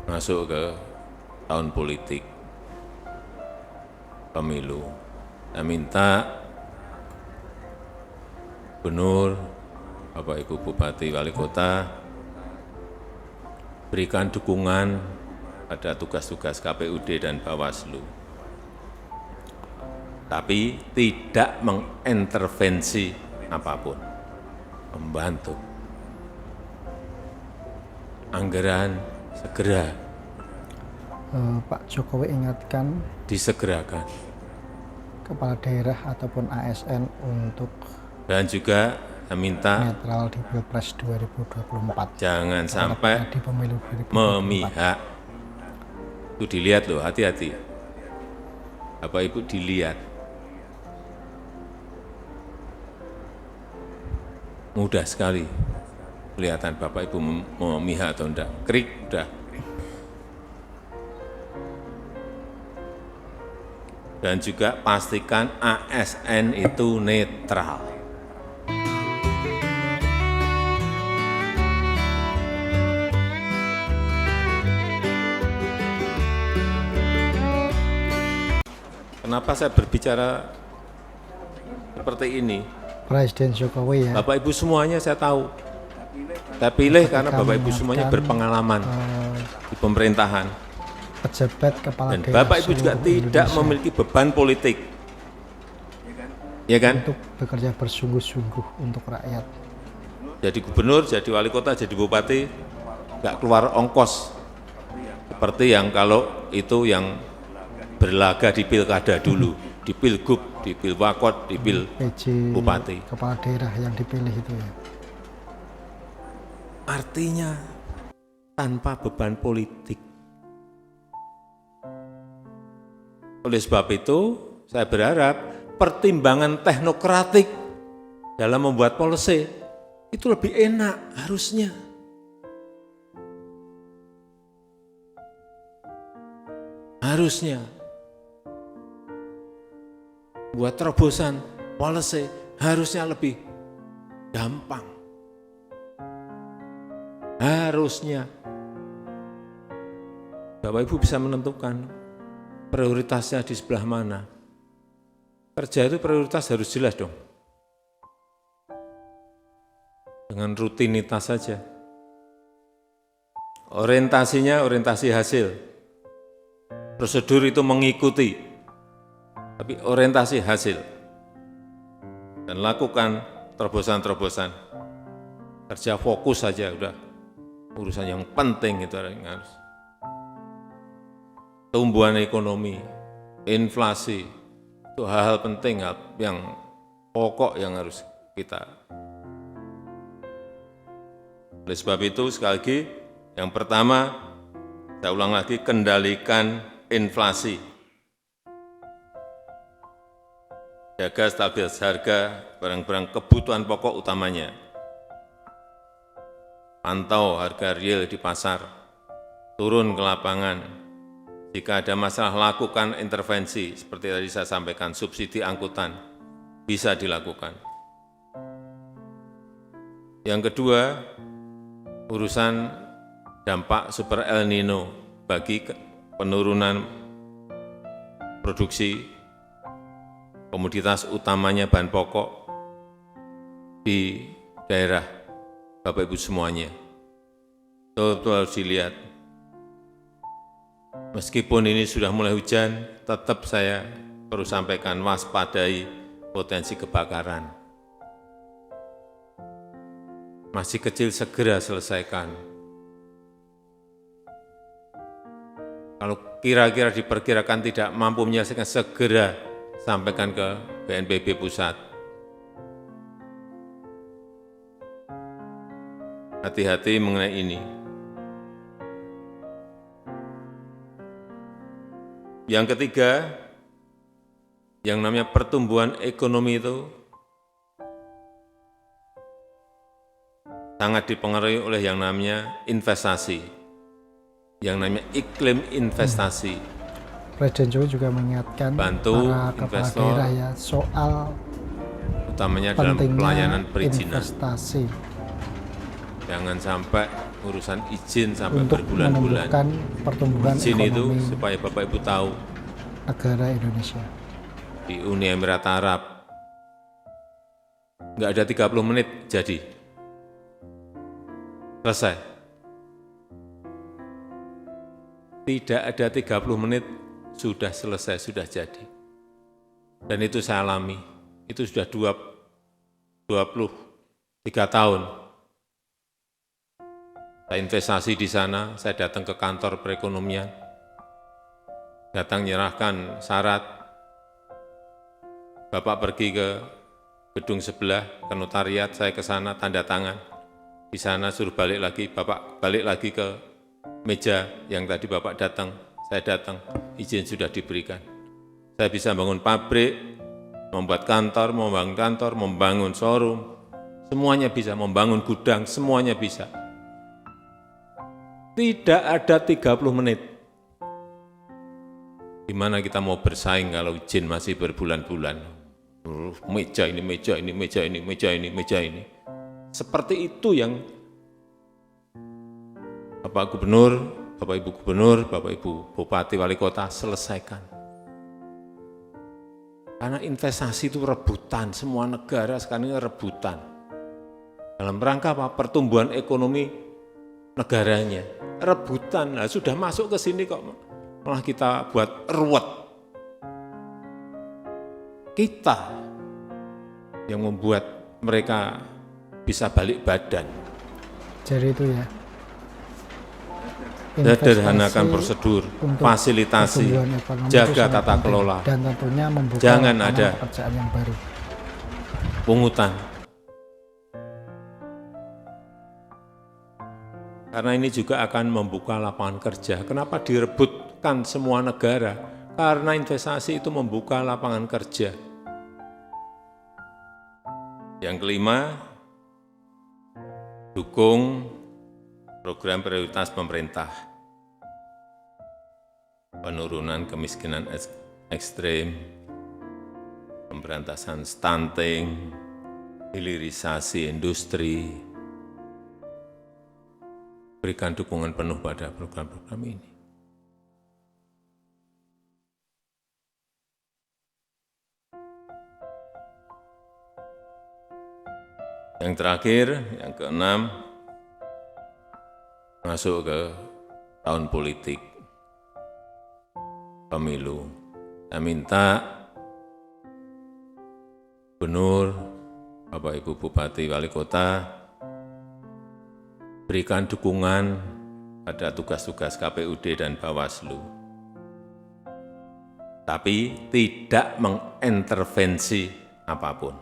masuk ke tahun politik pemilu. Saya minta Gubernur, Bapak Ibu Bupati, Wali Kota berikan dukungan pada tugas-tugas KPUD dan Bawaslu, tapi tidak mengintervensi apapun, membantu. Anggaran segera Pak Jokowi ingatkan disegerakan. kepala daerah ataupun ASN untuk Dan juga saya minta netral di Pilpres 2024. jangan sampai Di pemilu 2024. memihak. Itu dilihat loh, hati-hati. Bapak Ibu dilihat. Mudah sekali kelihatan Bapak Ibu memihak atau enggak. Krik, udah. Dan juga pastikan ASN itu netral. Kenapa saya berbicara seperti ini? Presiden Jokowi ya. Bapak Ibu semuanya saya tahu. Saya pilih karena Bapak Ibu semuanya berpengalaman di pemerintahan. Pejabat kepala Dan daerah Bapak Ibu juga seluruh tidak Indonesia memiliki beban politik. Ya kan? untuk bekerja bersungguh-sungguh untuk rakyat. Jadi gubernur, jadi wali kota, jadi bupati, nggak keluar ongkos. Seperti yang kalau itu yang berlaga di pilkada dulu, di pilgub, di pilwakot, di pil PJ bupati. kepala daerah yang dipilih itu ya. Artinya tanpa beban politik. Oleh sebab itu, saya berharap pertimbangan teknokratik dalam membuat policy itu lebih enak harusnya. Harusnya buat terobosan policy harusnya lebih gampang. Harusnya Bapak Ibu bisa menentukan prioritasnya di sebelah mana. Kerja itu prioritas harus jelas dong. Dengan rutinitas saja. Orientasinya orientasi hasil. Prosedur itu mengikuti, tapi orientasi hasil. Dan lakukan terobosan-terobosan. Kerja fokus saja udah. Urusan yang penting itu yang harus. Tumbuhan ekonomi, inflasi, itu hal-hal penting, hal yang pokok yang harus kita. Oleh sebab itu, sekali lagi, yang pertama, saya ulang lagi, kendalikan inflasi. Jaga stabilitas harga barang-barang kebutuhan pokok utamanya. Pantau harga real di pasar, turun ke lapangan. Jika ada masalah, lakukan intervensi, seperti tadi saya sampaikan, subsidi angkutan, bisa dilakukan. Yang kedua, urusan dampak super El Nino bagi penurunan produksi komoditas utamanya bahan pokok di daerah Bapak Ibu semuanya. Betul-betul harus dilihat. Meskipun ini sudah mulai hujan, tetap saya perlu sampaikan waspadai potensi kebakaran. Masih kecil segera selesaikan. Kalau kira-kira diperkirakan tidak mampu menyelesaikan, segera sampaikan ke BNPB pusat. Hati-hati mengenai ini. Yang ketiga, yang namanya pertumbuhan ekonomi itu sangat dipengaruhi oleh yang namanya investasi, yang namanya iklim investasi. Presiden Jokowi juga mengingatkan Bantu para kepala investor, daerah ya soal utamanya dalam pentingnya pelayanan perizinan. investasi. Jangan sampai urusan izin sampai untuk berbulan-bulan. menumbuhkan pertumbuhan Izin itu ekonomi supaya Bapak Ibu tahu, negara Indonesia. di Uni Emirat Arab nggak ada 30 menit jadi selesai. Tidak ada 30 menit sudah selesai, sudah jadi. Dan itu saya alami. Itu sudah 23 tahun. Saya investasi di sana, saya datang ke kantor perekonomian, datang menyerahkan syarat, Bapak pergi ke gedung sebelah, ke notariat, saya ke sana, tanda tangan. Di sana suruh balik lagi, Bapak balik lagi ke meja yang tadi Bapak datang, saya datang, izin sudah diberikan. Saya bisa bangun pabrik, membuat kantor, membangun showroom, semuanya bisa, membangun gudang, semuanya bisa. Tidak ada 30 menit. Di mana kita mau bersaing kalau izin masih berbulan-bulan. Meja ini, meja ini, meja ini, meja ini, meja ini. Seperti itu yang Bapak Gubernur, Bapak Ibu Gubernur, Bapak Ibu Bupati, Wali Kota selesaikan. Karena investasi itu rebutan, semua negara sekarang ini rebutan. Dalam rangka apa? Pertumbuhan ekonomi negaranya, rebutan. Nah, sudah masuk ke sini kok malah kita buat ruwet. Kita yang membuat mereka bisa balik badan. Jadi itu ya. Sederhanakan prosedur, fasilitasi, jaga tata kelola. Dan tentunya membuka Jangan ada pekerjaan yang baru. Pungutan. Karena ini juga akan membuka lapangan kerja. Kenapa direbutkan semua negara? Karena investasi itu membuka lapangan kerja. Yang kelima, dukung program prioritas pemerintah. Penurunan kemiskinan ekstrim, pemberantasan stunting, hilirisasi industri, berikan dukungan penuh pada program-program ini. Yang terakhir, yang keenam, masuk ke tahun politik, pemilu. Saya minta Gubernur, Bapak Ibu Bupati, Wali Kota, berikan dukungan pada tugas-tugas KPUD dan Bawaslu. Tapi tidak mengintervensi apapun,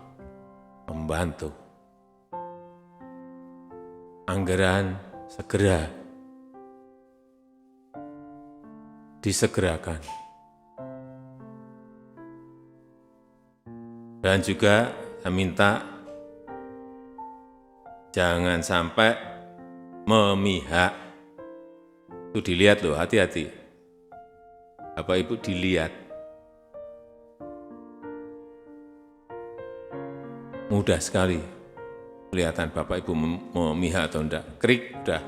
membantu. Anggaran segera disegerakan. Dan juga saya minta jangan sampai memihak. Itu dilihat loh, hati-hati. Bapak Ibu dilihat. Mudah sekali kelihatan Bapak Ibu memihak atau enggak. Krik, udah.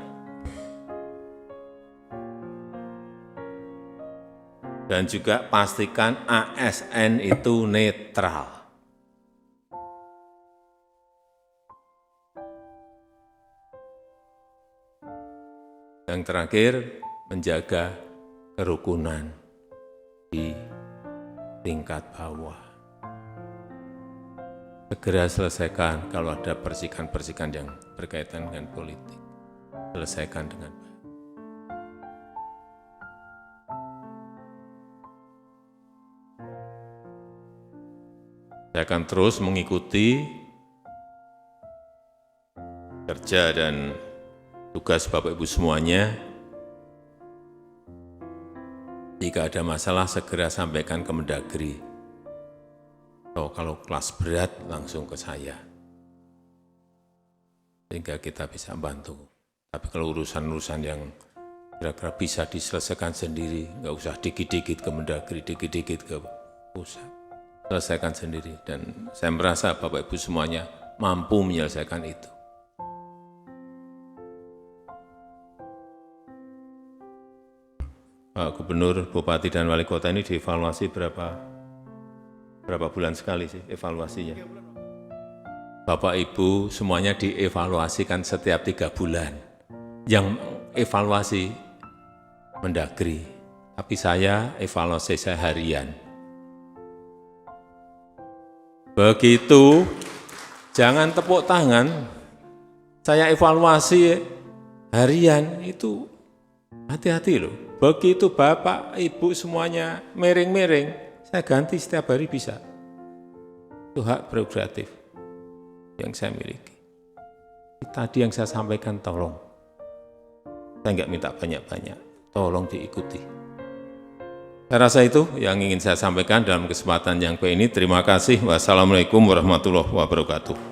Dan juga pastikan ASN itu netral. Yang terakhir, menjaga kerukunan di tingkat bawah. Segera selesaikan kalau ada persikan-persikan yang berkaitan dengan politik. Selesaikan dengan baik. Saya akan terus mengikuti kerja dan tugas Bapak Ibu semuanya. Jika ada masalah segera sampaikan ke Mendagri. Kalau kelas berat langsung ke saya. Sehingga kita bisa bantu. Tapi kalau urusan-urusan yang kira-kira bisa diselesaikan sendiri, nggak usah dikit-dikit ke Mendagri, dikit-dikit ke pusat. Selesaikan sendiri. Dan saya merasa Bapak Ibu semuanya mampu menyelesaikan itu. Pak Gubernur, Bupati, dan Wali Kota ini dievaluasi berapa bulan sekali sih evaluasinya? Bapak Ibu semuanya dievaluasikan setiap 3 bulan. Yang evaluasi Mendagri, tapi saya evaluasi saya harian. Begitu, jangan tepuk tangan, saya evaluasi harian itu hati-hati loh. Begitu Bapak, Ibu semuanya miring-miring, saya ganti setiap hari bisa. Itu hak prerogatif yang saya miliki. Tadi yang saya sampaikan tolong, saya nggak minta banyak-banyak, tolong diikuti. Saya rasa itu yang ingin saya sampaikan dalam kesempatan yang baik ini. Terima kasih. Wassalamualaikum warahmatullahi wabarakatuh.